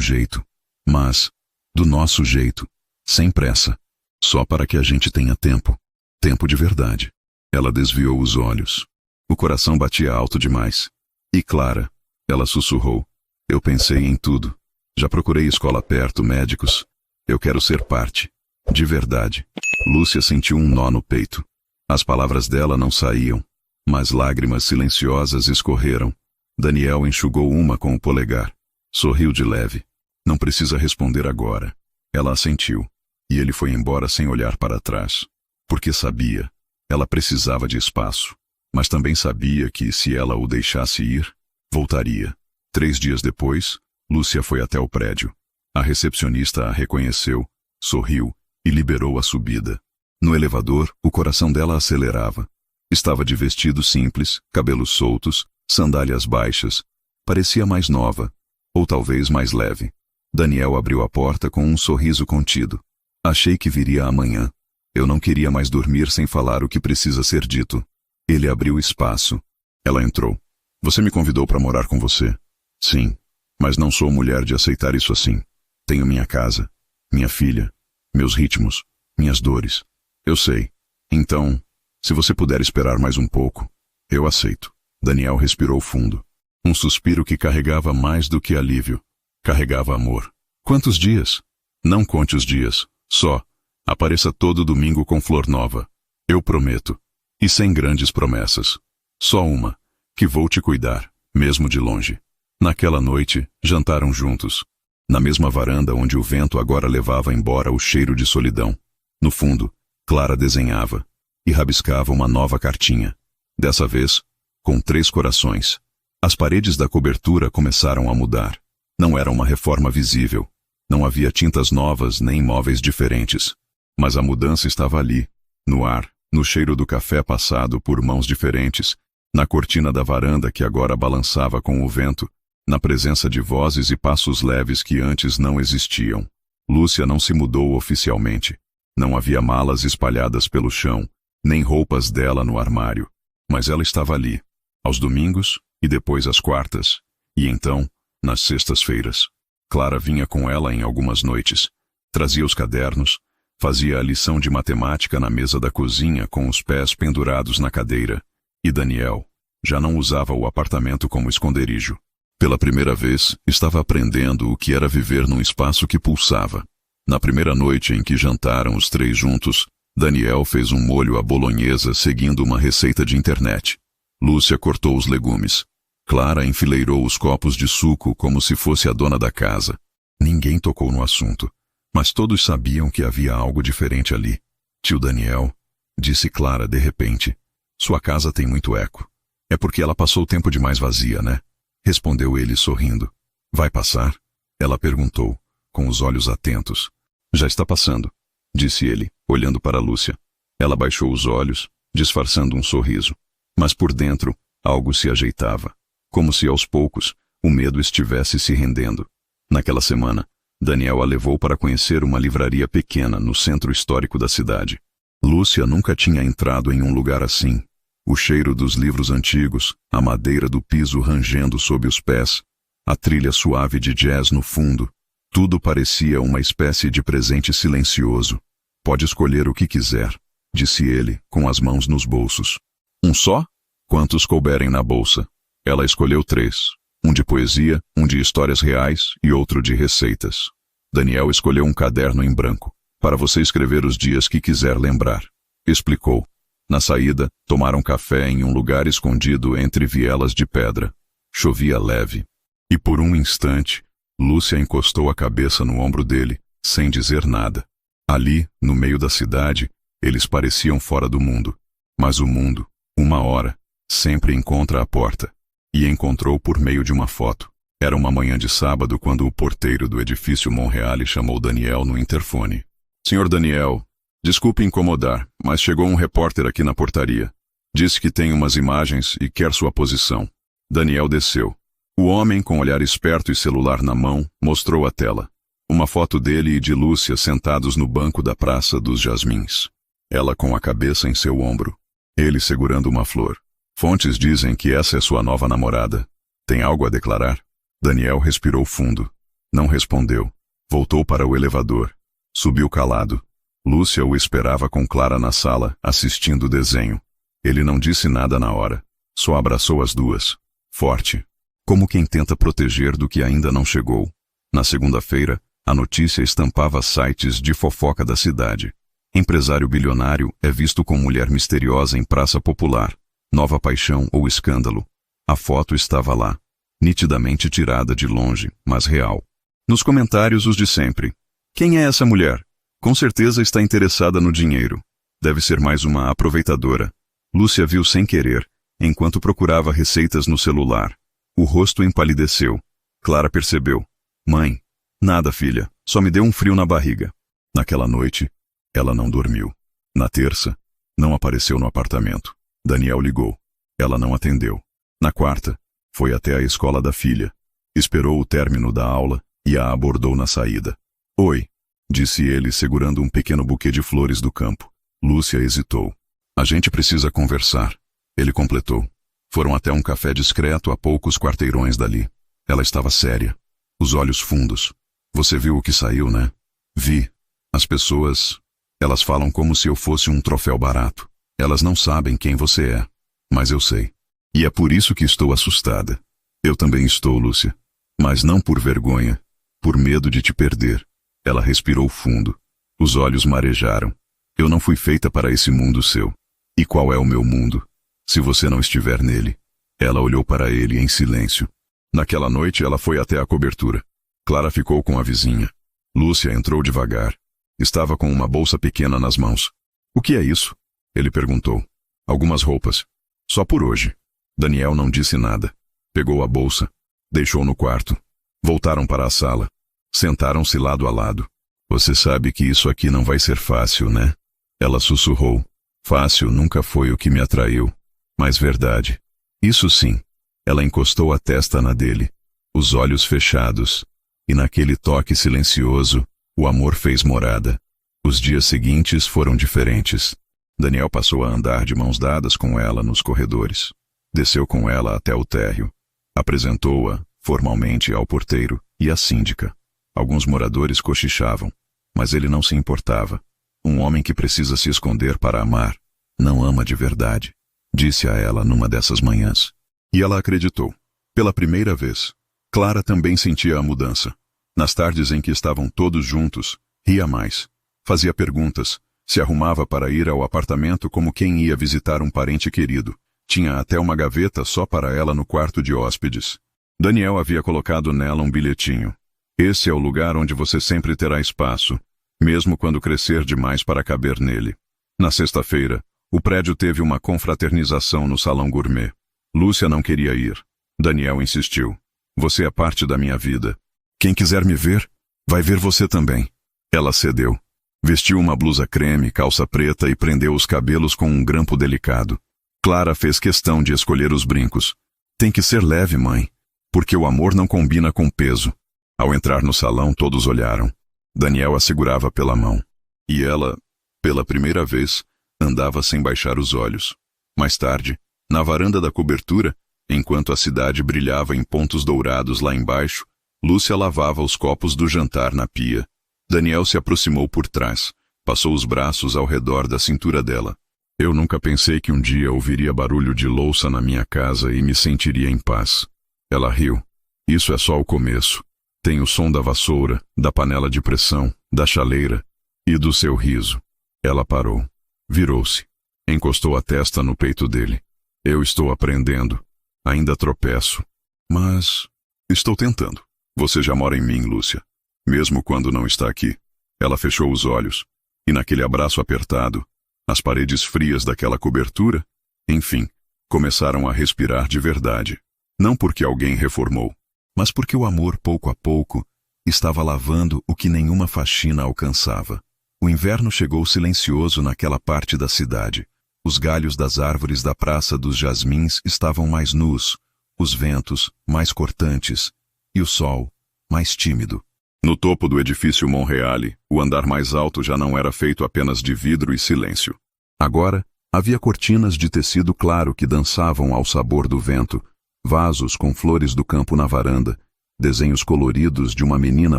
jeito, mas do nosso jeito, sem pressa. Só para que a gente tenha tempo. Tempo de verdade. Ela desviou os olhos. O coração batia alto demais. E Clara, ela sussurrou. Eu pensei em tudo. Já procurei escola perto, médicos. Eu quero ser parte. De verdade. Lúcia sentiu um nó no peito. As palavras dela não saíam, mas lágrimas silenciosas escorreram. Daniel enxugou uma com o polegar. Sorriu de leve. Não precisa responder agora. Ela assentiu. E ele foi embora sem olhar para trás. Porque sabia. Ela precisava de espaço. Mas também sabia que, se ela o deixasse ir, voltaria. 3 dias depois, Lúcia foi até o prédio. A recepcionista a reconheceu, sorriu e liberou a subida. No elevador, o coração dela acelerava. Estava de vestido simples, cabelos soltos, sandálias baixas. Parecia mais nova, ou talvez mais leve. Daniel abriu a porta com um sorriso contido. Achei que viria amanhã. Eu não queria mais dormir sem falar o que precisa ser dito. Ele abriu espaço. Ela entrou. Você me convidou para morar com você? Sim, mas não sou mulher de aceitar isso assim. Tenho minha casa, minha filha, meus ritmos, minhas dores. Eu sei. Então, se você puder esperar mais um pouco, eu aceito. Daniel respirou fundo. Um suspiro que carregava mais do que alívio. Carregava amor. Quantos dias? Não conte os dias. Só. Apareça todo domingo com flor nova. Eu prometo. E sem grandes promessas. Só uma. Que vou te cuidar, mesmo de longe. Naquela noite, jantaram juntos. Na mesma varanda onde o vento agora levava embora o cheiro de solidão. No fundo, Clara desenhava. E rabiscava uma nova cartinha. Dessa vez, com 3 corações. As paredes da cobertura começaram a mudar. Não era uma reforma visível. Não havia tintas novas nem móveis diferentes. Mas a mudança estava ali, no ar, no cheiro do café passado por mãos diferentes, na cortina da varanda que agora balançava com o vento, na presença de vozes e passos leves que antes não existiam. Lúcia não se mudou oficialmente. Não havia malas espalhadas pelo chão, nem roupas dela no armário. Mas ela estava ali, aos domingos e depois às quartas, e então, nas sextas-feiras. Clara vinha com ela em algumas noites. Trazia os cadernos, fazia a lição de matemática na mesa da cozinha com os pés pendurados na cadeira. E Daniel já não usava o apartamento como esconderijo. Pela primeira vez, estava aprendendo o que era viver num espaço que pulsava. Na primeira noite em que jantaram os 3 juntos, Daniel fez um molho à bolonhesa seguindo uma receita de internet. Lúcia cortou os legumes. Clara enfileirou os copos de suco como se fosse a dona da casa. Ninguém tocou no assunto. Mas todos sabiam que havia algo diferente ali. Tio Daniel, disse Clara de repente, sua casa tem muito eco. É porque ela passou tempo demais vazia, né? Respondeu ele sorrindo. Vai passar? Ela perguntou, com os olhos atentos. Já está passando, disse ele, olhando para Lúcia. Ela baixou os olhos, disfarçando um sorriso. Mas por dentro, algo se ajeitava. Como se aos poucos, o medo estivesse se rendendo. Naquela semana, Daniel a levou para conhecer uma livraria pequena no centro histórico da cidade. Lúcia nunca tinha entrado em um lugar assim. O cheiro dos livros antigos, a madeira do piso rangendo sob os pés, a trilha suave de jazz no fundo, tudo parecia uma espécie de presente silencioso. Pode escolher o que quiser, disse ele, com as mãos nos bolsos. Um só? Quantos couberem na bolsa? Ela escolheu 3. Um de poesia, um de histórias reais e outro de receitas. Daniel escolheu um caderno em branco, para você escrever os dias que quiser lembrar. Explicou. Na saída, tomaram café em um lugar escondido entre vielas de pedra. Chovia leve. E por um instante, Lúcia encostou a cabeça no ombro dele, sem dizer nada. Ali, no meio da cidade, eles pareciam fora do mundo. Mas o mundo, uma hora, sempre encontra a porta. E encontrou por meio de uma foto. Era uma manhã de sábado quando o porteiro do edifício Monreale chamou Daniel no interfone. Senhor Daniel, desculpe incomodar, mas chegou um repórter aqui na portaria. Disse que tem umas imagens e quer sua posição. Daniel desceu. O homem, com olhar esperto e celular na mão, mostrou a tela. Uma foto dele e de Lúcia sentados no banco da Praça dos Jasmins. Ela com a cabeça em seu ombro. Ele segurando uma flor. Fontes dizem que essa é sua nova namorada. Tem algo a declarar? Daniel respirou fundo. Não respondeu. Voltou para o elevador. Subiu calado. Lúcia o esperava com Clara na sala, assistindo o desenho. Ele não disse nada na hora. Só abraçou as duas. Forte. Como quem tenta proteger do que ainda não chegou. Na segunda-feira, a notícia estampava sites de fofoca da cidade. Empresário bilionário é visto com mulher misteriosa em praça popular. Nova paixão ou escândalo. A foto estava lá. Nitidamente tirada de longe, mas real. Nos comentários os de sempre. Quem é essa mulher? Com certeza está interessada no dinheiro. Deve ser mais uma aproveitadora. Lúcia viu sem querer, enquanto procurava receitas no celular. O rosto empalideceu. Clara percebeu. Mãe. Nada, filha. Só me deu um frio na barriga. Naquela noite, ela não dormiu. Na terça, não apareceu no apartamento. Daniel ligou. Ela não atendeu. Na quarta, foi até a escola da filha. Esperou o término da aula e a abordou na saída. Oi, disse ele segurando um pequeno buquê de flores do campo. Lúcia hesitou. A gente precisa conversar. Ele completou. Foram até um café discreto a poucos quarteirões dali. Ela estava séria. Os olhos fundos. Você viu o que saiu, né? Vi. As pessoas... Elas falam como se eu fosse um troféu barato. Elas não sabem quem você é. Mas eu sei. E é por isso que estou assustada. Eu também estou, Lúcia. Mas não por vergonha. Por medo de te perder. Ela respirou fundo. Os olhos marejaram. Eu não fui feita para esse mundo seu. E qual é o meu mundo? Se você não estiver nele. Ela olhou para ele em silêncio. Naquela noite ela foi até a cobertura. Clara ficou com a vizinha. Lúcia entrou devagar. Estava com uma bolsa pequena nas mãos. O que é isso? Ele perguntou. Algumas roupas. Só por hoje. Daniel não disse nada. Pegou a bolsa. Deixou no quarto. Voltaram para a sala. Sentaram-se lado a lado. Você sabe que isso aqui não vai ser fácil, né? Ela sussurrou. Fácil nunca foi o que me atraiu. Mas verdade. Isso sim. Ela encostou a testa na dele. Os olhos fechados. E naquele toque silencioso, o amor fez morada. Os dias seguintes foram diferentes. Daniel passou a andar de mãos dadas com ela nos corredores. Desceu com ela até o térreo. Apresentou-a, formalmente, ao porteiro e à síndica. Alguns moradores cochichavam, mas ele não se importava. Um homem que precisa se esconder para amar, não ama de verdade, disse a ela numa dessas manhãs. E ela acreditou. Pela primeira vez, Clara também sentia a mudança. Nas tardes em que estavam todos juntos, ria mais. Fazia perguntas. Se arrumava para ir ao apartamento como quem ia visitar um parente querido. Tinha até uma gaveta só para ela no quarto de hóspedes. Daniel havia colocado nela um bilhetinho. Esse é o lugar onde você sempre terá espaço, mesmo quando crescer demais para caber nele. Na sexta-feira, o prédio teve uma confraternização no salão gourmet. Lúcia não queria ir. Daniel insistiu. Você é parte da minha vida. Quem quiser me ver, vai ver você também. Ela cedeu. Vestiu uma blusa creme, calça preta e prendeu os cabelos com um grampo delicado. Clara fez questão de escolher os brincos. Tem que ser leve, mãe, porque o amor não combina com peso. Ao entrar no salão, todos olharam. Daniel a segurava pela mão. E ela, pela primeira vez, andava sem baixar os olhos. Mais tarde, na varanda da cobertura, enquanto a cidade brilhava em pontos dourados lá embaixo, Lúcia lavava os copos do jantar na pia. Daniel se aproximou por trás, passou os braços ao redor da cintura dela. Eu nunca pensei que um dia ouviria barulho de louça na minha casa e me sentiria em paz. Ela riu. Isso é só o começo. Tem o som da vassoura, da panela de pressão, da chaleira e do seu riso. Ela parou. Virou-se. Encostou a testa no peito dele. Eu estou aprendendo. Ainda tropeço. Mas estou tentando. Você já mora em mim, Lúcia. Mesmo quando não está aqui. Ela fechou os olhos. E naquele abraço apertado, as paredes frias daquela cobertura, enfim, começaram a respirar de verdade. Não porque alguém reformou, mas porque o amor, pouco a pouco, estava lavando o que nenhuma faxina alcançava. O inverno chegou silencioso naquela parte da cidade. Os galhos das árvores da Praça dos Jasmins estavam mais nus, os ventos mais cortantes e o sol mais tímido. No topo do edifício Monreale, o andar mais alto já não era feito apenas de vidro e silêncio. Agora, havia cortinas de tecido claro que dançavam ao sabor do vento, vasos com flores do campo na varanda, desenhos coloridos de uma menina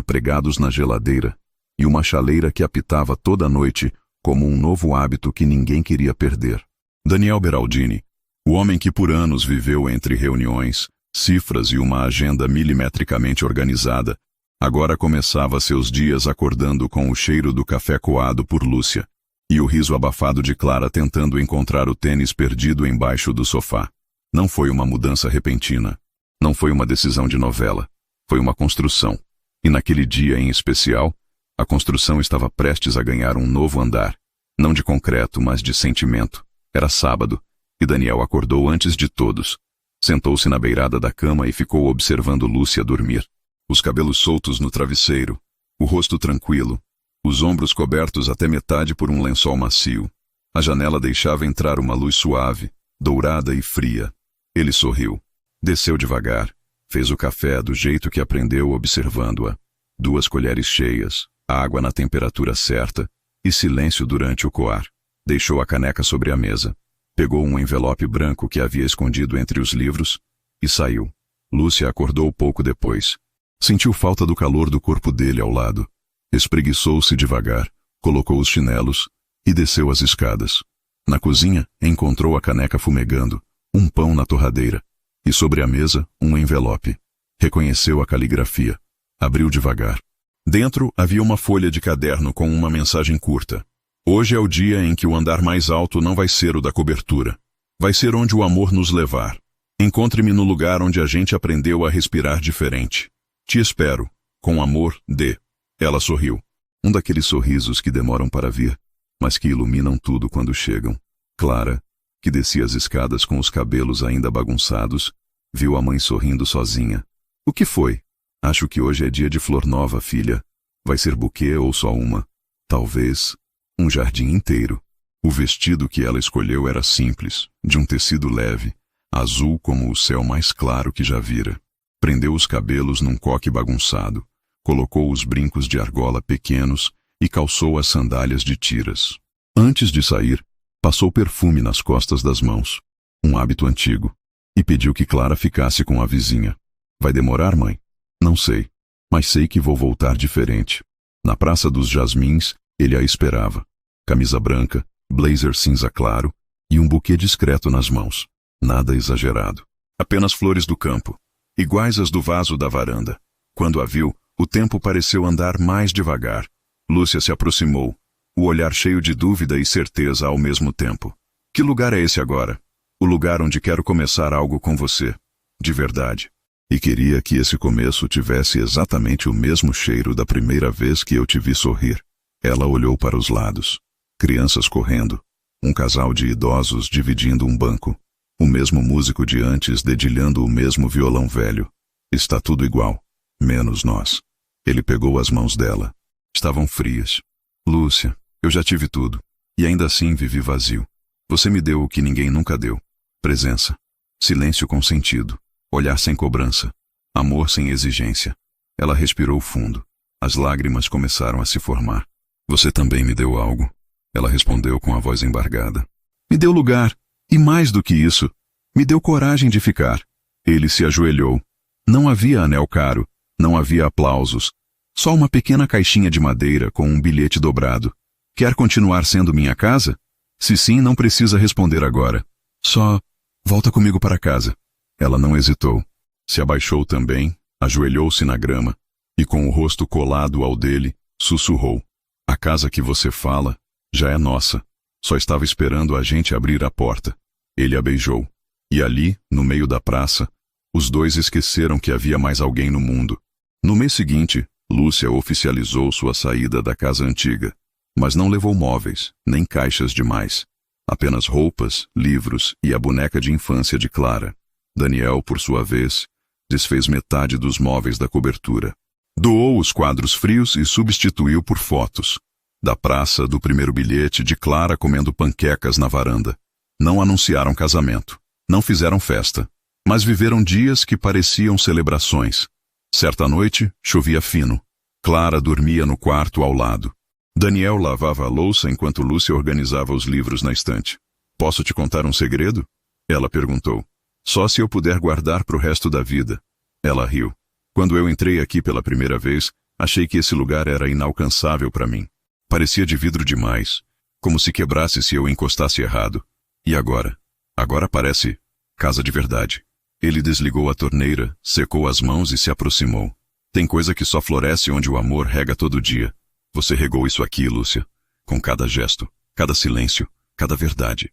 pregados na geladeira e uma chaleira que apitava toda noite como um novo hábito que ninguém queria perder. Daniel Beraldini, o homem que por anos viveu entre reuniões, cifras e uma agenda milimetricamente organizada, agora começava seus dias acordando com o cheiro do café coado por Lúcia e o riso abafado de Clara tentando encontrar o tênis perdido embaixo do sofá. Não foi uma mudança repentina. Não foi uma decisão de novela. Foi uma construção. E naquele dia em especial, a construção estava prestes a ganhar um novo andar. Não de concreto, mas de sentimento. Era sábado, e Daniel acordou antes de todos. Sentou-se na beirada da cama e ficou observando Lúcia dormir. Os cabelos soltos no travesseiro, o rosto tranquilo, os ombros cobertos até metade por um lençol macio. A janela deixava entrar uma luz suave, dourada e fria. Ele sorriu. Desceu devagar. Fez o café do jeito que aprendeu observando-a. 2 colheres cheias, água na temperatura certa e silêncio durante o coar. Deixou a caneca sobre a mesa. Pegou um envelope branco que havia escondido entre os livros e saiu. Lúcia acordou pouco depois. Sentiu falta do calor do corpo dele ao lado. Espreguiçou-se devagar, colocou os chinelos e desceu as escadas. Na cozinha, encontrou a caneca fumegando, um pão na torradeira e sobre a mesa, um envelope. Reconheceu a caligrafia. Abriu devagar. Dentro havia uma folha de caderno com uma mensagem curta. Hoje é o dia em que o andar mais alto não vai ser o da cobertura. Vai ser onde o amor nos levar. Encontre-me no lugar onde a gente aprendeu a respirar diferente. Te espero. Com amor, D. Ela sorriu. Um daqueles sorrisos que demoram para vir, mas que iluminam tudo quando chegam. Clara, que descia as escadas com os cabelos ainda bagunçados, viu a mãe sorrindo sozinha. O que foi? Acho que hoje é dia de flor nova, filha. Vai ser buquê ou só uma? Talvez um jardim inteiro. O vestido que ela escolheu era simples, de um tecido leve, azul como o céu mais claro que já vira. Prendeu os cabelos num coque bagunçado, colocou os brincos de argola pequenos e calçou as sandálias de tiras. Antes de sair, passou perfume nas costas das mãos, um hábito antigo, e pediu que Clara ficasse com a vizinha. Vai demorar, mãe? Não sei, mas sei que vou voltar diferente. Na Praça dos Jasmins, ele a esperava. Camisa branca, blazer cinza claro e um buquê discreto nas mãos. Nada exagerado. Apenas flores do campo, iguais às do vaso da varanda. Quando a viu, o tempo pareceu andar mais devagar. Lúcia se aproximou, o olhar cheio de dúvida e certeza ao mesmo tempo. Que lugar é esse agora? O lugar onde quero começar algo com você. De verdade. E queria que esse começo tivesse exatamente o mesmo cheiro da primeira vez que eu te vi sorrir. Ela olhou para os lados. Crianças correndo. Um casal de idosos dividindo um banco. O mesmo músico de antes dedilhando o mesmo violão velho. Está tudo igual, menos nós. Ele pegou as mãos dela. Estavam frias. Lúcia, eu já tive tudo. E ainda assim vivi vazio. Você me deu o que ninguém nunca deu. Presença. Silêncio com sentido. Olhar sem cobrança. Amor sem exigência. Ela respirou fundo. As lágrimas começaram a se formar. Você também me deu algo. Ela respondeu com a voz embargada. Me deu lugar. E mais do que isso, me deu coragem de ficar. Ele se ajoelhou. Não havia anel caro, não havia aplausos. Só uma pequena caixinha de madeira com um bilhete dobrado. Quer continuar sendo minha casa? Se sim, não precisa responder agora. Só volta comigo para casa. Ela não hesitou. Se abaixou também, ajoelhou-se na grama e, com o rosto colado ao dele, sussurrou: a casa que você fala já é nossa. Só estava esperando a gente abrir a porta. Ele a beijou. E ali, no meio da praça, os dois esqueceram que havia mais alguém no mundo. No mês seguinte, Lúcia oficializou sua saída da casa antiga, mas não levou móveis, nem caixas demais. Apenas roupas, livros e a boneca de infância de Clara. Daniel, por sua vez, desfez metade dos móveis da cobertura. Doou os quadros frios e substituiu por fotos. Da praça, do primeiro bilhete, de Clara comendo panquecas na varanda. Não anunciaram casamento. Não fizeram festa. Mas viveram dias que pareciam celebrações. Certa noite, chovia fino. Clara dormia no quarto ao lado. Daniel lavava a louça enquanto Lúcia organizava os livros na estante. Posso te contar um segredo? Ela perguntou. Só se eu puder guardar para o resto da vida. Ela riu. Quando eu entrei aqui pela primeira vez, achei que esse lugar era inalcançável para mim. Parecia de vidro demais, como se quebrasse se eu encostasse errado. E agora? Agora parece casa de verdade. Ele desligou a torneira, secou as mãos e se aproximou. Tem coisa que só floresce onde o amor rega todo dia. Você regou isso aqui, Lúcia, com cada gesto, cada silêncio, cada verdade.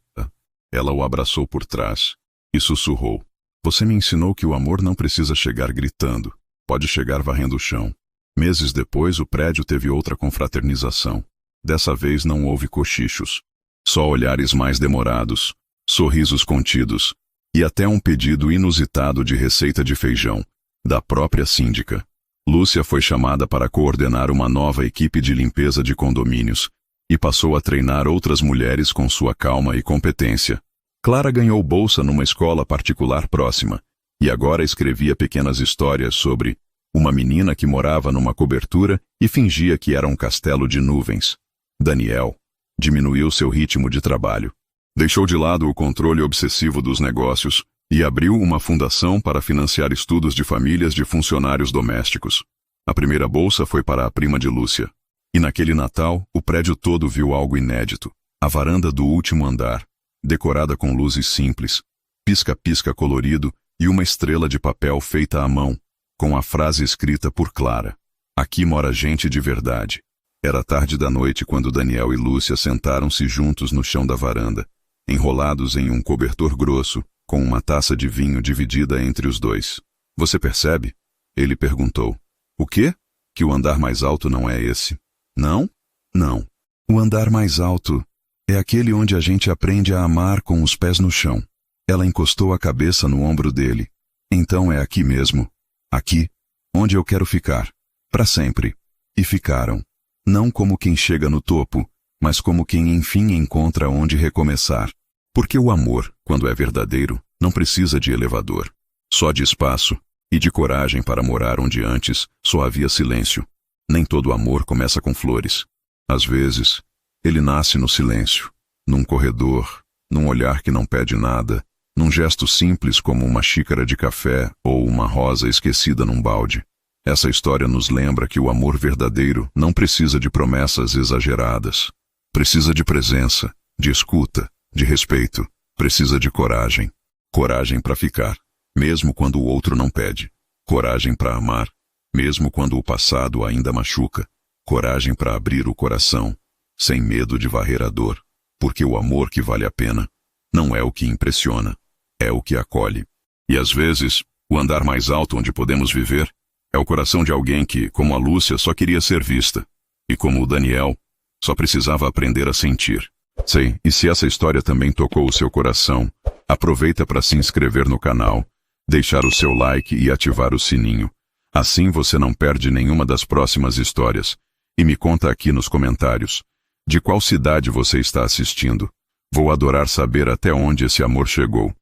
Ela o abraçou por trás e sussurrou. Você me ensinou que o amor não precisa chegar gritando, pode chegar varrendo o chão. Meses depois, o prédio teve outra confraternização. Dessa vez não houve cochichos. Só olhares mais demorados, sorrisos contidos e até um pedido inusitado de receita de feijão, da própria síndica. Lúcia foi chamada para coordenar uma nova equipe de limpeza de condomínios e passou a treinar outras mulheres com sua calma e competência. Clara ganhou bolsa numa escola particular próxima e agora escrevia pequenas histórias sobre uma menina que morava numa cobertura e fingia que era um castelo de nuvens. Daniel diminuiu seu ritmo de trabalho. Deixou de lado o controle obsessivo dos negócios e abriu uma fundação para financiar estudos de famílias de funcionários domésticos. A primeira bolsa foi para a prima de Lúcia. E naquele Natal, o prédio todo viu algo inédito. A varanda do último andar, decorada com luzes simples, pisca-pisca colorido e uma estrela de papel feita à mão, com a frase escrita por Clara. Aqui mora gente de verdade. Era tarde da noite quando Daniel e Lúcia sentaram-se juntos no chão da varanda, enrolados em um cobertor grosso, com uma taça de vinho dividida entre os dois. Você percebe? Ele perguntou. O quê? Que o andar mais alto não é esse? Não? Não. O andar mais alto é aquele onde a gente aprende a amar com os pés no chão. Ela encostou a cabeça no ombro dele. Então é aqui mesmo. Aqui, onde eu quero ficar. Para sempre. E ficaram. Não como quem chega no topo, mas como quem enfim encontra onde recomeçar. Porque o amor, quando é verdadeiro, não precisa de elevador. Só de espaço e de coragem para morar onde antes só havia silêncio. Nem todo amor começa com flores. Às vezes, ele nasce no silêncio, num corredor, num olhar que não pede nada, num gesto simples como uma xícara de café ou uma rosa esquecida num balde. Essa história nos lembra que o amor verdadeiro não precisa de promessas exageradas. Precisa de presença, de escuta, de respeito. Precisa de coragem. Coragem para ficar, mesmo quando o outro não pede. Coragem para amar, mesmo quando o passado ainda machuca. Coragem para abrir o coração, sem medo de varrer a dor. Porque o amor que vale a pena não é o que impressiona, é o que acolhe. E às vezes, o andar mais alto onde podemos viver é o coração de alguém que, como a Lúcia, só queria ser vista. E como o Daniel, só precisava aprender a sentir. Sei, e se essa história também tocou o seu coração, aproveita para se inscrever no canal, deixar o seu like e ativar o sininho. Assim você não perde nenhuma das próximas histórias. E me conta aqui nos comentários, de qual cidade você está assistindo. Vou adorar saber até onde esse amor chegou.